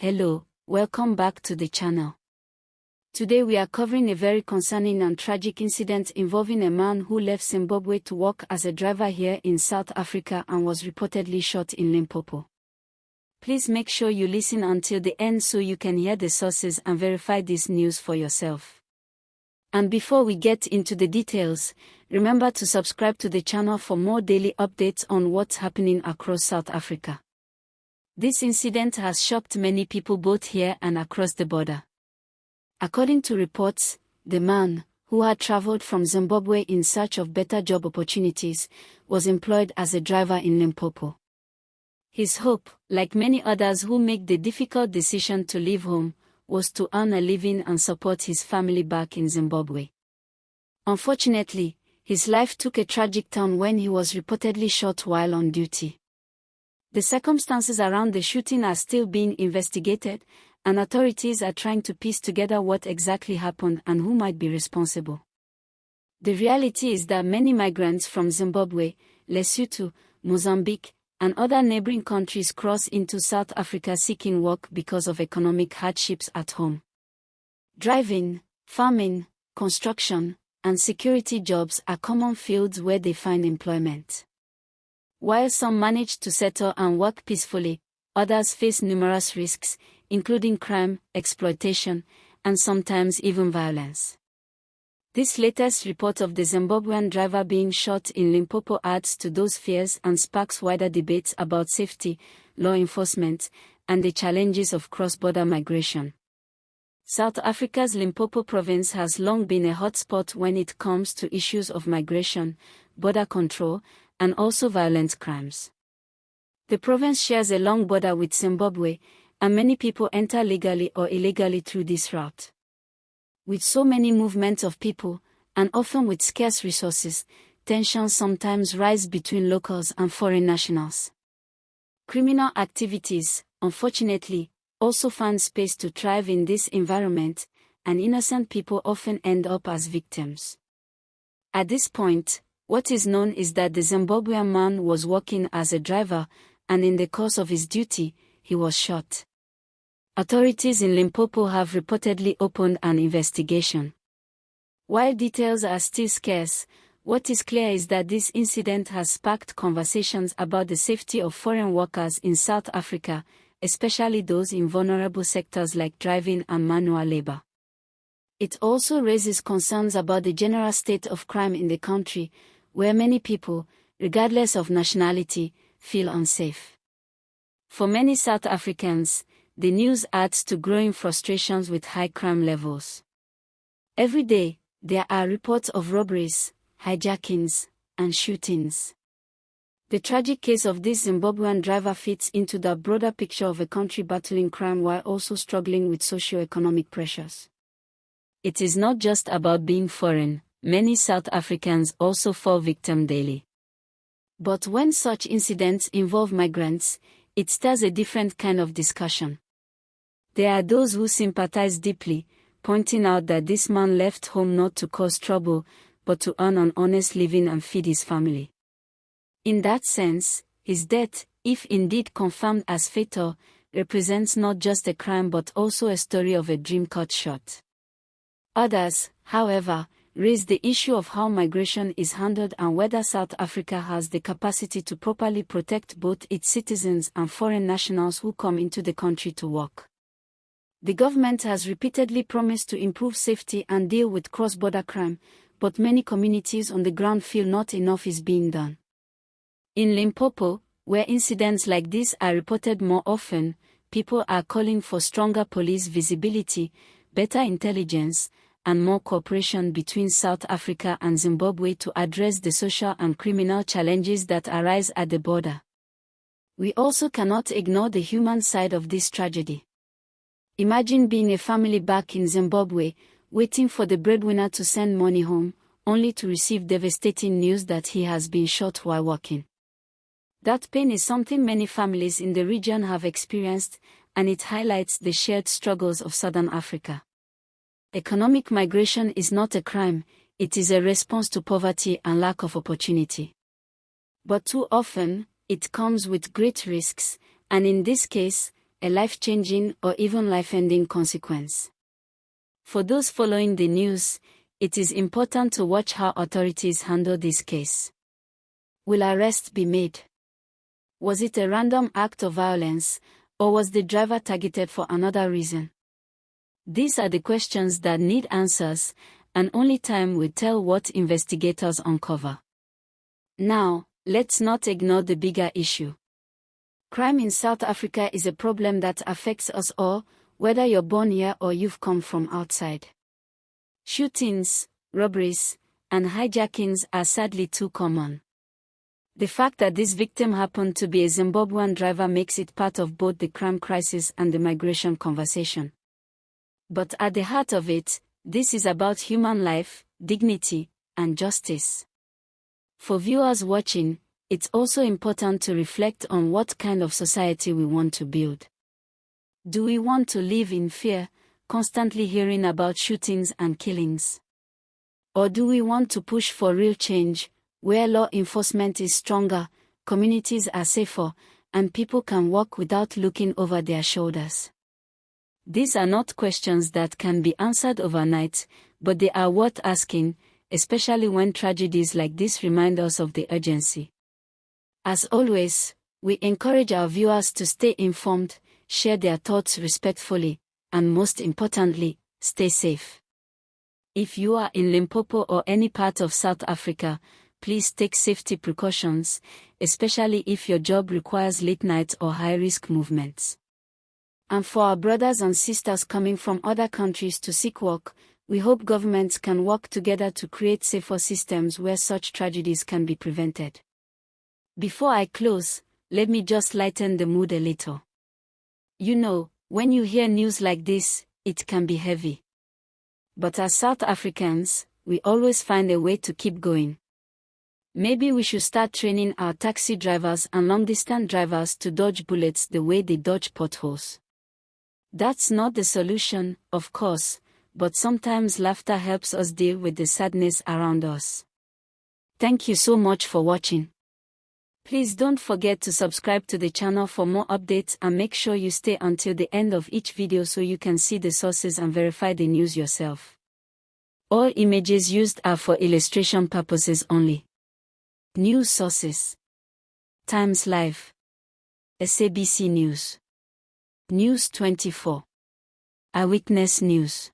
Hello, welcome back to the channel. Today we are covering a very concerning and tragic incident involving a man who left Zimbabwe to work as a driver here in South Africa and was reportedly shot in Limpopo. Please make sure you listen until the end so you can hear the sources and verify this news for yourself. And before we get into the details, remember to subscribe to the channel for more daily updates on what's happening across South Africa. This incident has shocked many people both here and across the border. According to reports, the man, who had traveled from Zimbabwe in search of better job opportunities, was employed as a driver in Limpopo. His hope, like many others who make the difficult decision to leave home, was to earn a living and support his family back in Zimbabwe. Unfortunately, his life took a tragic turn when he was reportedly shot while on duty. The circumstances around the shooting are still being investigated, and authorities are trying to piece together what exactly happened and who might be responsible. The reality is that many migrants from Zimbabwe, Lesotho, Mozambique, and other neighboring countries cross into South Africa seeking work because of economic hardships at home. Driving, farming, construction, and security jobs are common fields where they find employment. While some manage to settle and work peacefully, others face numerous risks, including crime, exploitation, and sometimes even violence. This latest report of the Zimbabwean driver being shot in Limpopo adds to those fears and sparks wider debates about safety, law enforcement, and the challenges of cross-border migration. South Africa's Limpopo province has long been a hotspot when it comes to issues of migration, border control, and also violent crimes. The province shares a long border with Zimbabwe, and many people enter legally or illegally through this route. With so many movements of people, and often with scarce resources, tensions sometimes rise between locals and foreign nationals. Criminal activities, unfortunately, also find space to thrive in this environment, and innocent people often end up as victims. At this point, what is known is that the Zimbabwean man was working as a driver, and in the course of his duty, he was shot. Authorities in Limpopo have reportedly opened an investigation. While details are still scarce, what is clear is that this incident has sparked conversations about the safety of foreign workers in South Africa, especially those in vulnerable sectors like driving and manual labor. It also raises concerns about the general state of crime in the country, where many people, regardless of nationality, feel unsafe. For many South Africans, the news adds to growing frustrations with high crime levels. Every day, there are reports of robberies, hijackings, and shootings. The tragic case of this Zimbabwean driver fits into the broader picture of a country battling crime while also struggling with socio-economic pressures. It is not just about being foreign. Many South Africans also fall victim daily. But when such incidents involve migrants, it stirs a different kind of discussion. There are those who sympathize deeply, pointing out that this man left home not to cause trouble, but to earn an honest living and feed his family. In that sense, his death, if indeed confirmed as fatal, represents not just a crime but also a story of a dream cut short. Others, however, raise the issue of how migration is handled and whether South Africa has the capacity to properly protect both its citizens and foreign nationals who come into the country to work. The government has repeatedly promised to improve safety and deal with cross-border crime, but many communities on the ground feel not enough is being done. In Limpopo, where incidents like this are reported more often, people are calling for stronger police visibility, better intelligence, and more cooperation between South Africa and Zimbabwe to address the social and criminal challenges that arise at the border. We also cannot ignore the human side of this tragedy. Imagine being a family back in Zimbabwe, waiting for the breadwinner to send money home, only to receive devastating news that he has been shot while working. That pain is something many families in the region have experienced, and it highlights the shared struggles of Southern Africa. Economic migration is not a crime, it is a response to poverty and lack of opportunity. But too often, it comes with great risks, and in this case, a life-changing or even life-ending consequence. For those following the news, it is important to watch how authorities handle this case. Will arrest be made? Was it a random act of violence, or was the driver targeted for another reason? These are the questions that need answers, and only time will tell what investigators uncover. Now, let's not ignore the bigger issue. Crime in South Africa is a problem that affects us all, whether you're born here or you've come from outside. Shootings, robberies, and hijackings are sadly too common. The fact that this victim happened to be a Zimbabwean driver makes it part of both the crime crisis and the migration conversation. But at the heart of it, this is about human life, dignity, and justice. For viewers watching, it's also important to reflect on what kind of society we want to build. Do we want to live in fear, constantly hearing about shootings and killings? Or do we want to push for real change, where law enforcement is stronger, communities are safer, and people can walk without looking over their shoulders? These are not questions that can be answered overnight, but they are worth asking, especially when tragedies like this remind us of the urgency. As always, we encourage our viewers to stay informed, share their thoughts respectfully, and most importantly, stay safe. If you are in Limpopo or any part of South Africa, please take safety precautions, especially if your job requires late night or high-risk movements. And for our brothers and sisters coming from other countries to seek work, we hope governments can work together to create safer systems where such tragedies can be prevented. Before I close, let me just lighten the mood a little. You know, when you hear news like this, it can be heavy. But as South Africans, we always find a way to keep going. Maybe we should start training our taxi drivers and long-distance drivers to dodge bullets the way they dodge potholes. That's not the solution, of course, but sometimes laughter helps us deal with the sadness around us. Thank you so much for watching. Please don't forget to subscribe to the channel for more updates and make sure you stay until the end of each video so you can see the sources and verify the news yourself. All images used are for illustration purposes only. News sources: Times Live, SABC News, News 24, Eyewitness News.